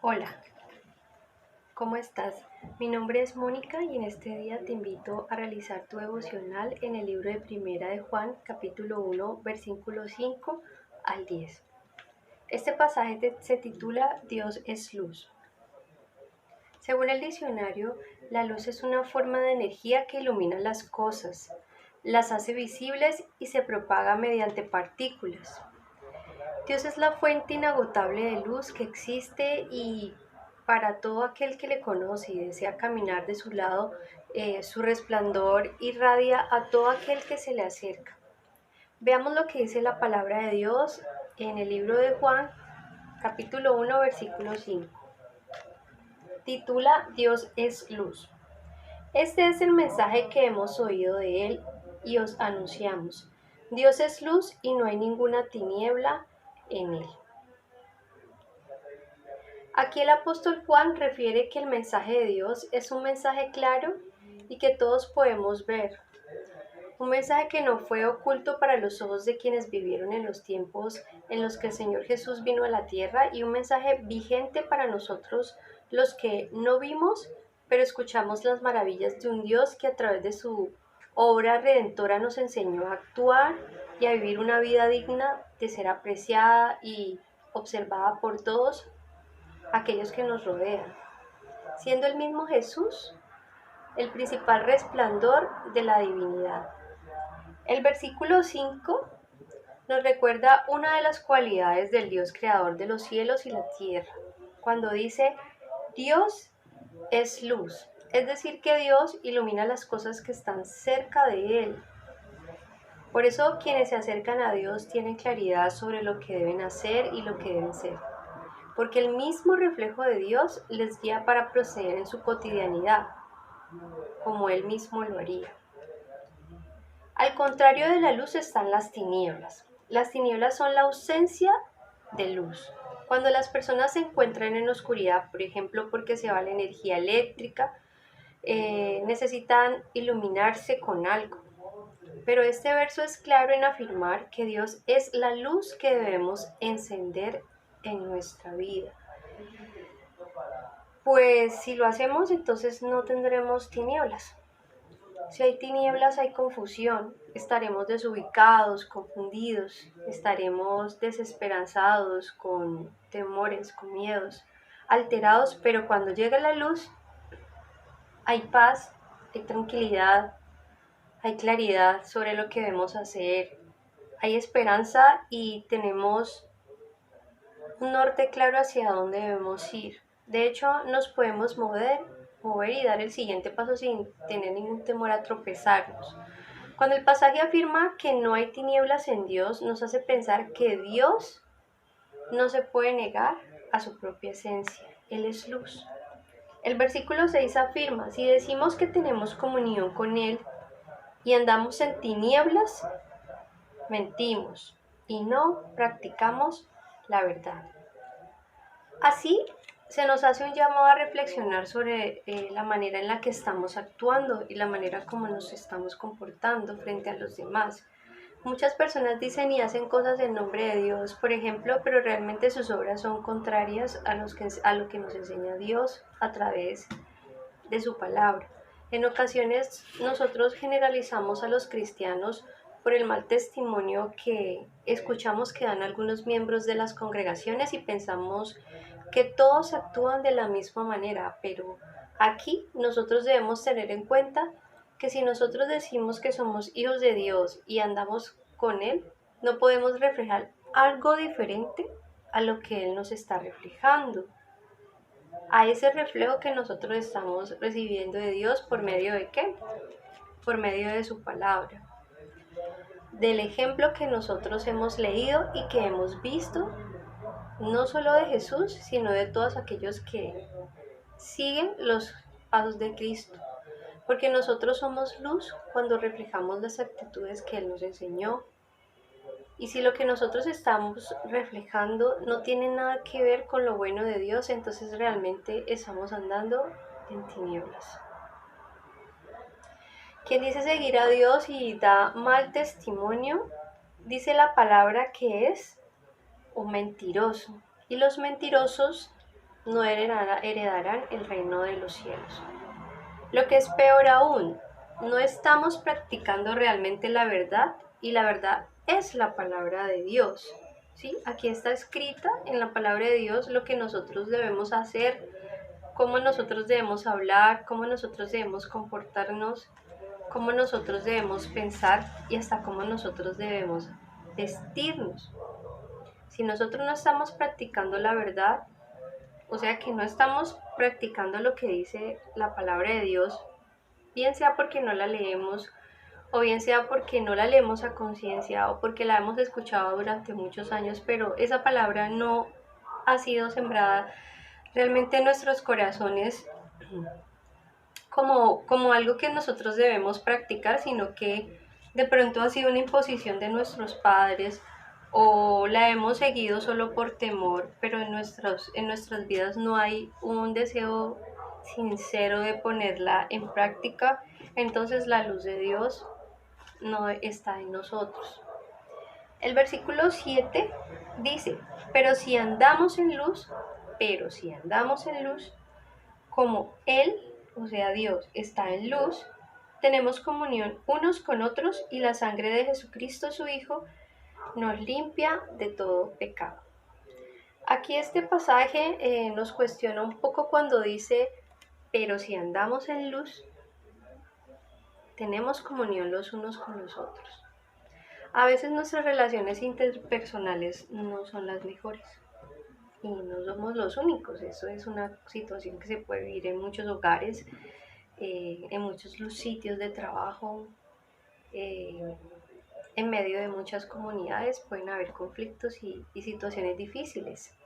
Hola, ¿cómo estás? Mi nombre es Mónica y en este día te invito a realizar tu devocional en el libro de Primera de Juan, capítulo 1, versículos 5 al 10. Este pasaje se titula Dios es luz. Según el diccionario, la luz es una forma de energía que ilumina las cosas, las hace visibles y se propaga mediante partículas. Dios es la fuente inagotable de luz que existe y para todo aquel que le conoce y desea caminar de su lado, su resplandor irradia a todo aquel que se le acerca. Veamos lo que dice la palabra de Dios en el libro de Juan, capítulo 1, versículo 5. Titula Dios es luz. Este es el mensaje que hemos oído de Él y os anunciamos. Dios es luz y no hay ninguna tiniebla en Él. Aquí el apóstol Juan refiere que el mensaje de Dios es un mensaje claro y que todos podemos ver. Un mensaje que no fue oculto para los ojos de quienes vivieron en los tiempos en los que el Señor Jesús vino a la tierra y un mensaje vigente para nosotros los que no vimos, pero escuchamos las maravillas de un Dios que a través de su obra redentora nos enseñó a actuar y a vivir una vida digna de ser apreciada y observada por todos aquellos que nos rodean, siendo el mismo Jesús el principal resplandor de la divinidad. El versículo 5 nos recuerda una de las cualidades del Dios creador de los cielos y la tierra, cuando dice, Dios es luz, es decir, que Dios ilumina las cosas que están cerca de Él. Por eso quienes se acercan a Dios tienen claridad sobre lo que deben hacer y lo que deben ser, porque el mismo reflejo de Dios les guía para proceder en su cotidianidad, como Él mismo lo haría. Al contrario de la luz están las tinieblas. Las tinieblas son la ausencia de luz. Cuando las personas se encuentran en oscuridad, por ejemplo, porque se va la energía eléctrica, necesitan iluminarse con algo. Pero este verso es claro en afirmar que Dios es la luz que debemos encender en nuestra vida. Pues si lo hacemos, entonces no tendremos tinieblas. Si hay tinieblas, hay confusión, estaremos desubicados, confundidos, estaremos desesperanzados, con temores, con miedos, alterados, pero cuando llega la luz, hay paz, hay tranquilidad, hay claridad sobre lo que debemos hacer, hay esperanza y tenemos un norte claro hacia dónde debemos ir. De hecho, nos podemos mover y dar el siguiente paso sin tener ningún temor a tropezarnos. Cuando el pasaje afirma que no hay tinieblas en Dios, nos hace pensar que Dios no se puede negar a su propia esencia. Él es luz. El versículo 6 afirma, si decimos que tenemos comunión con Él y andamos en tinieblas, mentimos y no practicamos la verdad. Así se nos hace un llamado a reflexionar sobre la manera en la que estamos actuando y la manera como nos estamos comportando frente a los demás. Muchas personas dicen y hacen cosas en nombre de Dios, por ejemplo, pero realmente sus obras son contrarias a lo que nos enseña Dios a través de su palabra. En ocasiones nosotros generalizamos a los cristianos por el mal testimonio que escuchamos que dan algunos miembros de las congregaciones y pensamos que todos actúan de la misma manera, pero aquí nosotros debemos tener en cuenta que si nosotros decimos que somos hijos de Dios y andamos con Él, no podemos reflejar algo diferente a lo que Él nos está reflejando, a ese reflejo que nosotros estamos recibiendo de Dios por medio de ¿qué? Por medio de su palabra, del ejemplo que nosotros hemos leído y que hemos visto, no solo de Jesús, sino de todos aquellos que siguen los pasos de Cristo, porque nosotros somos luz cuando reflejamos las actitudes que Él nos enseñó. Y si lo que nosotros estamos reflejando no tiene nada que ver con lo bueno de Dios, entonces realmente estamos andando en tinieblas. Quien dice seguir a Dios y da mal testimonio, dice la palabra que es un mentiroso. Y los mentirosos no heredarán el reino de los cielos. Lo que es peor aún, no estamos practicando realmente la verdad, y la verdad es la palabra de Dios. ¿Sí? Aquí está escrita en la palabra de Dios lo que nosotros debemos hacer, cómo nosotros debemos hablar, cómo nosotros debemos comportarnos, cómo nosotros debemos pensar y hasta cómo nosotros debemos vestirnos. Si nosotros no estamos practicando la verdad, o sea que no estamos practicando lo que dice la palabra de Dios, bien sea porque no la leemos, o bien sea porque no la leemos a conciencia, o porque la hemos escuchado durante muchos años, pero esa palabra no ha sido sembrada realmente en nuestros corazones como algo que nosotros debemos practicar, sino que de pronto ha sido una imposición de nuestros padres o la hemos seguido solo por temor, pero en nuestras vidas no hay un deseo sincero de ponerla en práctica, entonces la luz de Dios no está en nosotros. El versículo 7 dice, pero si andamos en luz, como Él, o sea Dios, está en luz, tenemos comunión unos con otros y la sangre de Jesucristo su Hijo nos limpia de todo pecado. Aquí este pasaje nos cuestiona un poco cuando dice, pero si andamos en luz, tenemos comunión los unos con los otros. A veces nuestras relaciones interpersonales no son las mejores y no somos los únicos. Eso es una situación que se puede vivir en muchos hogares, en muchos sitios de trabajo, eh, en medio de muchas comunidades pueden haber conflictos y situaciones difíciles.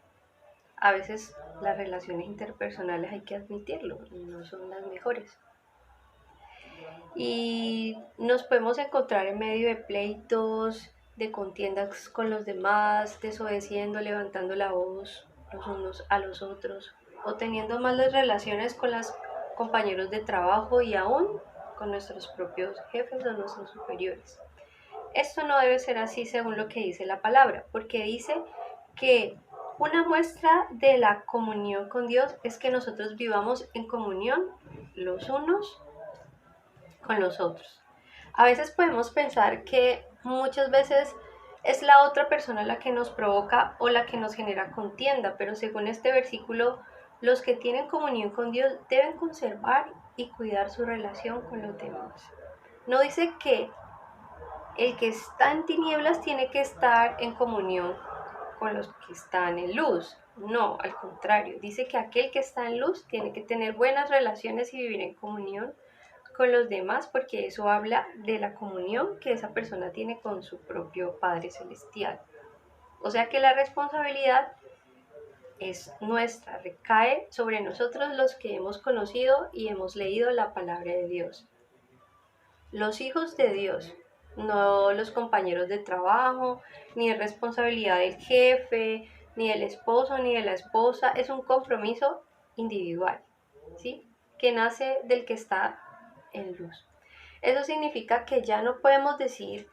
A veces las relaciones interpersonales, hay que admitirlo, no son las mejores. Y nos podemos encontrar en medio de pleitos, de contiendas con los demás, desobedeciendo, levantando la voz los unos a los otros, o teniendo malas relaciones con los compañeros de trabajo y aún con nuestros propios jefes o nuestros superiores. Esto no debe ser así según lo que dice la palabra, porque dice que una muestra de la comunión con Dios es que nosotros vivamos en comunión los unos con los otros. A veces podemos pensar que muchas veces es la otra persona la que nos provoca o la que nos genera contienda, pero según este versículo, los que tienen comunión con Dios deben conservar y cuidar su relación con los demás. No dice que el que está en tinieblas tiene que estar en comunión con los que están en luz. No, al contrario, dice que aquel que está en luz tiene que tener buenas relaciones y vivir en comunión con los demás, porque eso habla de la comunión que esa persona tiene con su propio Padre Celestial. O sea que la responsabilidad es nuestra, recae sobre nosotros los que hemos conocido y hemos leído la palabra de Dios. Los hijos de Dios, no los compañeros de trabajo, ni es responsabilidad del jefe, ni del esposo, ni de la esposa, es un compromiso individual, ¿sí? Que nace del que está en luz. Eso significa que ya no podemos decir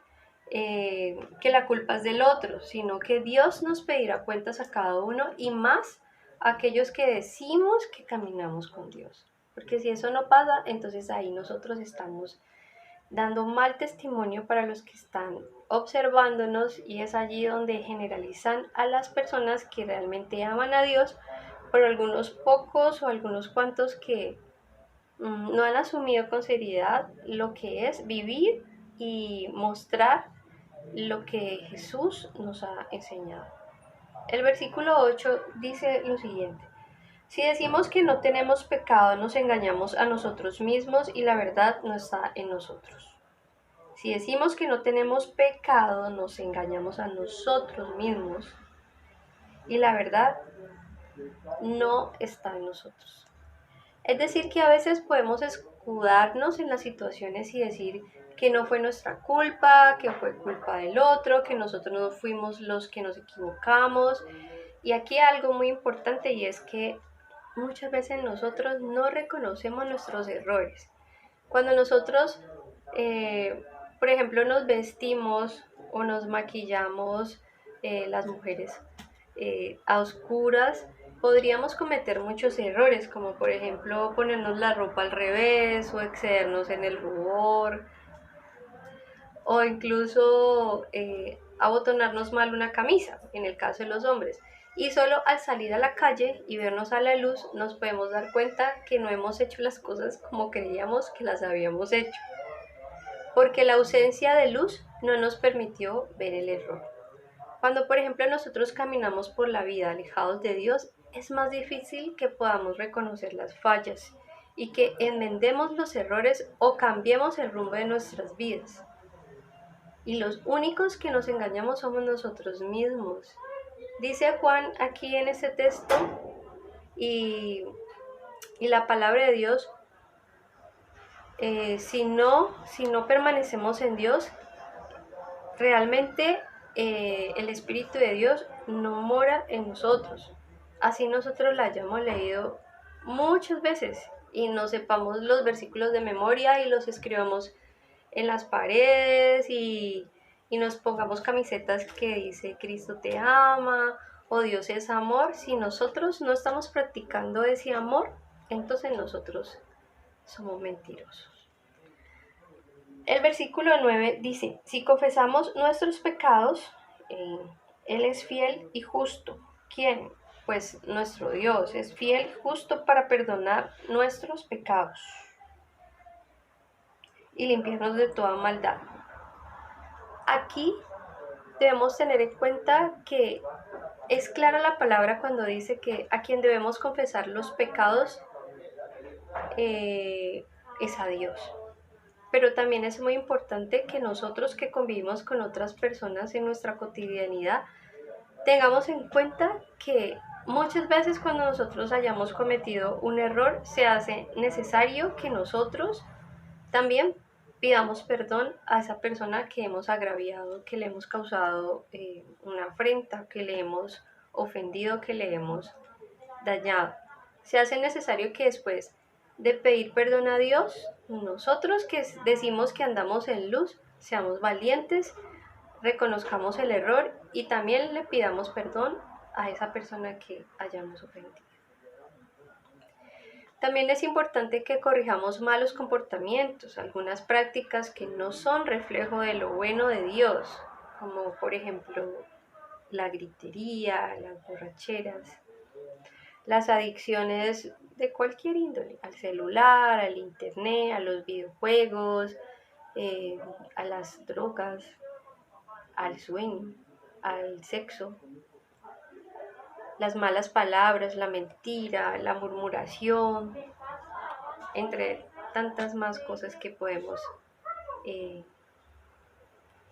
que la culpa es del otro, sino que Dios nos pedirá cuentas a cada uno y más a aquellos que decimos que caminamos con Dios. Porque si eso no pasa, entonces ahí nosotros estamos dando mal testimonio para los que están observándonos y es allí donde generalizan a las personas que realmente aman a Dios por algunos pocos o algunos cuantos que no han asumido con seriedad lo que es vivir y mostrar lo que Jesús nos ha enseñado. El versículo 8 dice lo siguiente: si decimos que no tenemos pecado, nos engañamos a nosotros mismos y la verdad no está en nosotros. Si decimos que no tenemos pecado, nos engañamos a nosotros mismos y la verdad no está en nosotros. Es decir, que a veces podemos escudarnos en las situaciones y decir que no fue nuestra culpa, que fue culpa del otro, que nosotros no fuimos los que nos equivocamos. Y aquí hay algo muy importante y es que muchas veces nosotros no reconocemos nuestros errores. Cuando nosotros, por ejemplo, nos vestimos o nos maquillamos, las mujeres, a oscuras, podríamos cometer muchos errores, como por ejemplo ponernos la ropa al revés o excedernos en el rubor, o incluso abotonarnos mal una camisa, en el caso de los hombres. Y solo al salir a la calle y vernos a la luz nos podemos dar cuenta que no hemos hecho las cosas como creíamos que las habíamos hecho, porque la ausencia de luz no nos permitió ver el error. Cuando por ejemplo nosotros caminamos por la vida alejados de Dios, es más difícil que podamos reconocer las fallas y que enmendemos los errores o cambiemos el rumbo de nuestras vidas. Y los únicos que nos engañamos somos nosotros mismos. Dice Juan aquí en este texto, y la palabra de Dios, si no permanecemos en Dios, realmente el Espíritu de Dios no mora en nosotros. Así nosotros la hayamos leído muchas veces y no sepamos los versículos de memoria y los escribamos en las paredes y nos pongamos camisetas que dice Cristo te ama o Dios es amor. Si nosotros no estamos practicando ese amor, entonces nosotros somos mentirosos. El versículo 9 dice, si confesamos nuestros pecados, Él es fiel y justo. ¿Quién? Pues nuestro Dios es fiel y justo para perdonar nuestros pecados y limpiarnos de toda maldad. Aquí debemos tener en cuenta que es clara la palabra cuando dice que a quien debemos confesar los pecados es a Dios. Pero también es muy importante que nosotros que convivimos con otras personas en nuestra cotidianidad tengamos en cuenta que muchas veces cuando nosotros hayamos cometido un error se hace necesario que nosotros también pidamos perdón a esa persona que hemos agraviado, que le hemos causado una afrenta, que le hemos ofendido, que le hemos dañado. Se hace necesario que después de pedir perdón a Dios, nosotros que decimos que andamos en luz, seamos valientes, reconozcamos el error y también le pidamos perdón a esa persona que hayamos ofendido. También es importante que corrijamos malos comportamientos, algunas prácticas que no son reflejo de lo bueno de Dios, como por ejemplo la gritería, las borracheras, las adicciones de cualquier índole, al celular, al internet, a los videojuegos, a las drogas, al sueño, al sexo, las malas palabras, la mentira, la murmuración, entre tantas más cosas que podemos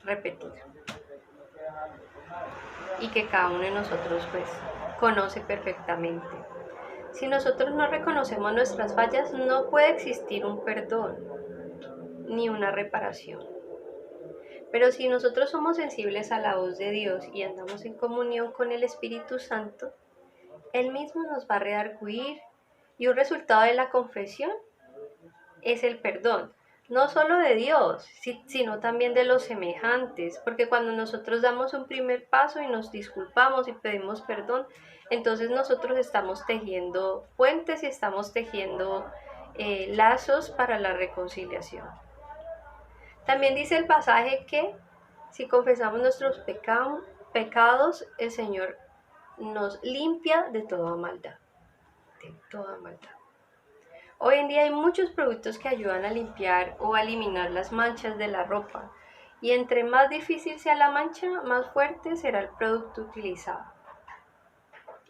repetir y que cada uno de nosotros pues conoce perfectamente. Si nosotros no reconocemos nuestras fallas, no puede existir un perdón ni una reparación. Pero si nosotros somos sensibles a la voz de Dios y andamos en comunión con el Espíritu Santo, Él mismo nos va a redarguir, y un resultado de la confesión es el perdón, no solo de Dios, sino también de los semejantes, porque cuando nosotros damos un primer paso y nos disculpamos y pedimos perdón, entonces nosotros estamos tejiendo puentes y estamos tejiendo lazos para la reconciliación. También dice el pasaje que si confesamos nuestros pecados, el Señor nos limpia de toda maldad, de toda maldad. Hoy en día hay muchos productos que ayudan a limpiar o a eliminar las manchas de la ropa, y entre más difícil sea la mancha, más fuerte será el producto utilizado.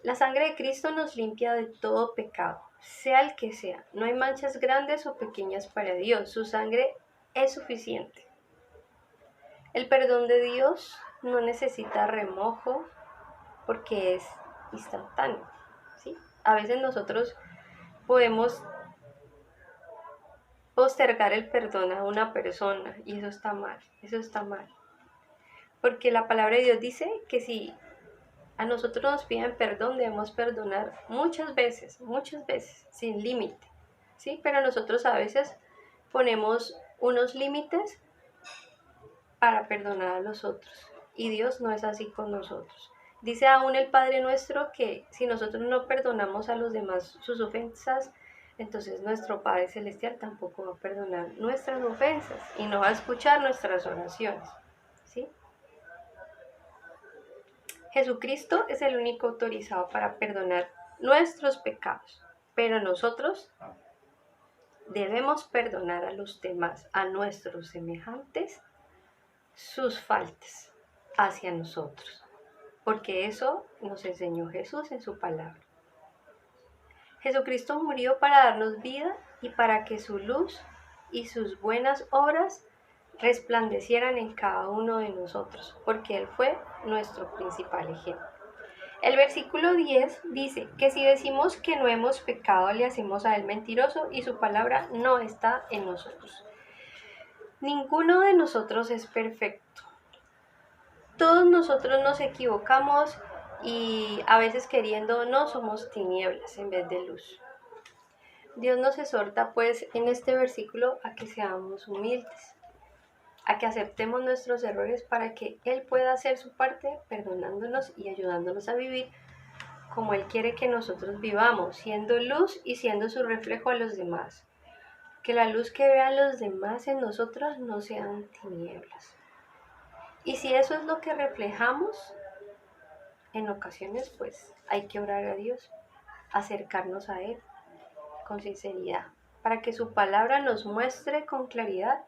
La sangre de Cristo nos limpia de todo pecado, sea el que sea. No hay manchas grandes o pequeñas para Dios, su sangre es suficiente. El perdón de Dios no necesita remojo porque es instantáneo, ¿sí? A veces nosotros podemos postergar el perdón a una persona y eso está mal. Porque la palabra de Dios dice que si a nosotros nos piden perdón, debemos perdonar muchas veces, sin límite, ¿sí? Pero nosotros a veces ponemos unos límites para perdonar a los otros y Dios no es así con nosotros. Dice aún el Padre nuestro que si nosotros no perdonamos a los demás sus ofensas, entonces nuestro Padre Celestial tampoco va a perdonar nuestras ofensas y no va a escuchar nuestras oraciones. ¿Sí? Jesucristo es el único autorizado para perdonar nuestros pecados, pero nosotros debemos perdonar a los demás, a nuestros semejantes, sus faltas hacia nosotros, porque eso nos enseñó Jesús en su palabra. Jesucristo murió para darnos vida y para que su luz y sus buenas obras resplandecieran en cada uno de nosotros, porque Él fue nuestro principal ejemplo. El versículo 10 dice que si decimos que no hemos pecado, le hacemos a Él mentiroso y su palabra no está en nosotros. Ninguno de nosotros es perfecto. Todos nosotros nos equivocamos y a veces queriendo no somos tinieblas en vez de luz. Dios nos exhorta pues en este versículo a que seamos humildes, a que aceptemos nuestros errores para que Él pueda hacer su parte perdonándonos y ayudándonos a vivir como Él quiere que nosotros vivamos, siendo luz y siendo su reflejo a los demás. Que la luz que vean los demás en nosotros no sean tinieblas. Y si eso es lo que reflejamos, en ocasiones pues hay que orar a Dios, acercarnos a Él con sinceridad, para que su palabra nos muestre con claridad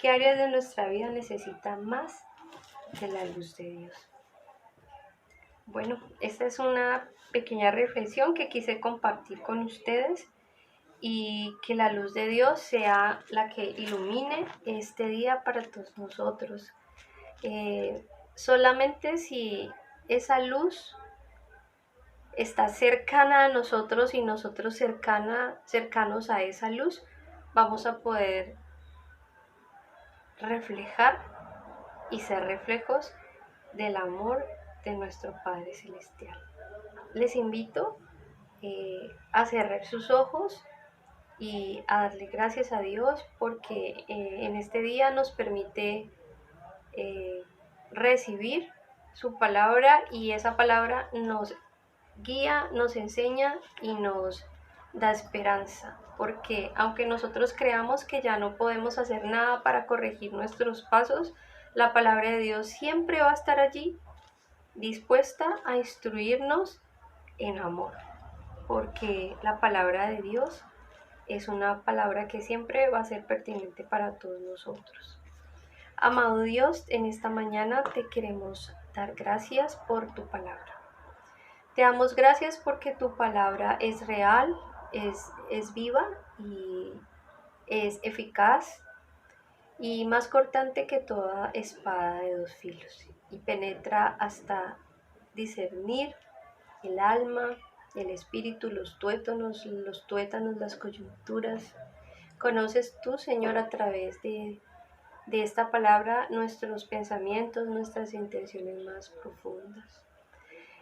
qué áreas de nuestra vida necesita más de la luz de Dios. Bueno, esta es una pequeña reflexión que quise compartir con ustedes y que la luz de Dios sea la que ilumine este día para todos nosotros. Solamente si esa luz está cercana a nosotros y nosotros cercanos a esa luz, vamos a poder reflejar y ser reflejos del amor de nuestro Padre Celestial. Les invito a cerrar sus ojos y a darle gracias a Dios porque en este día nos permite recibir su palabra y esa palabra nos guía, nos enseña y nos da esperanza, porque aunque nosotros creamos que ya no podemos hacer nada para corregir nuestros pasos, la palabra de Dios siempre va a estar allí, dispuesta a instruirnos en amor, porque la palabra de Dios es una palabra que siempre va a ser pertinente para todos nosotros. Amado Dios, en esta mañana te queremos dar gracias por tu palabra. Te damos gracias porque tu palabra es real, es viva y es eficaz y más cortante que toda espada de dos filos y penetra hasta discernir el alma, el espíritu, los tuétanos, las coyunturas. Conoces tú, Señor, a través de esta palabra nuestros pensamientos, nuestras intenciones más profundas.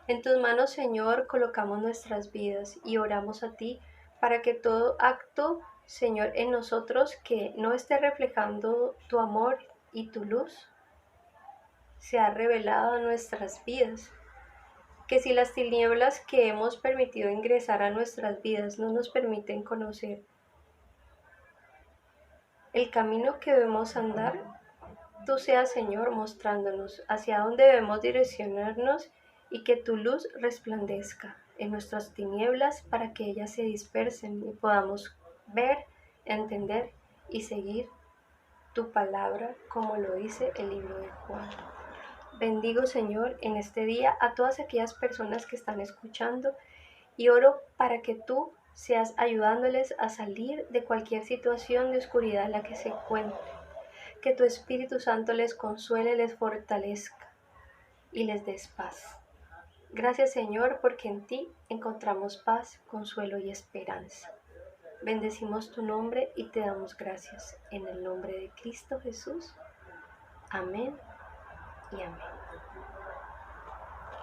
En tus manos, Señor, colocamos nuestras vidas y oramos a ti para que todo acto, Señor, en nosotros que no esté reflejando tu amor y tu luz, sea revelado a nuestras vidas. Que si las tinieblas que hemos permitido ingresar a nuestras vidas no nos permiten conocer el camino que debemos andar, tú seas, Señor, mostrándonos hacia dónde debemos direccionarnos y que tu luz resplandezca en nuestras tinieblas para que ellas se dispersen y podamos ver, entender y seguir tu palabra como lo dice el libro de Juan. Bendigo, Señor, en este día a todas aquellas personas que están escuchando y oro para que tú seas ayudándoles a salir de cualquier situación de oscuridad en la que se encuentren. Que tu Espíritu Santo les consuele, les fortalezca y les des paz. Gracias, Señor, porque en ti encontramos paz, consuelo y esperanza. Bendecimos tu nombre y te damos gracias. En el nombre de Cristo Jesús. Amén y amén.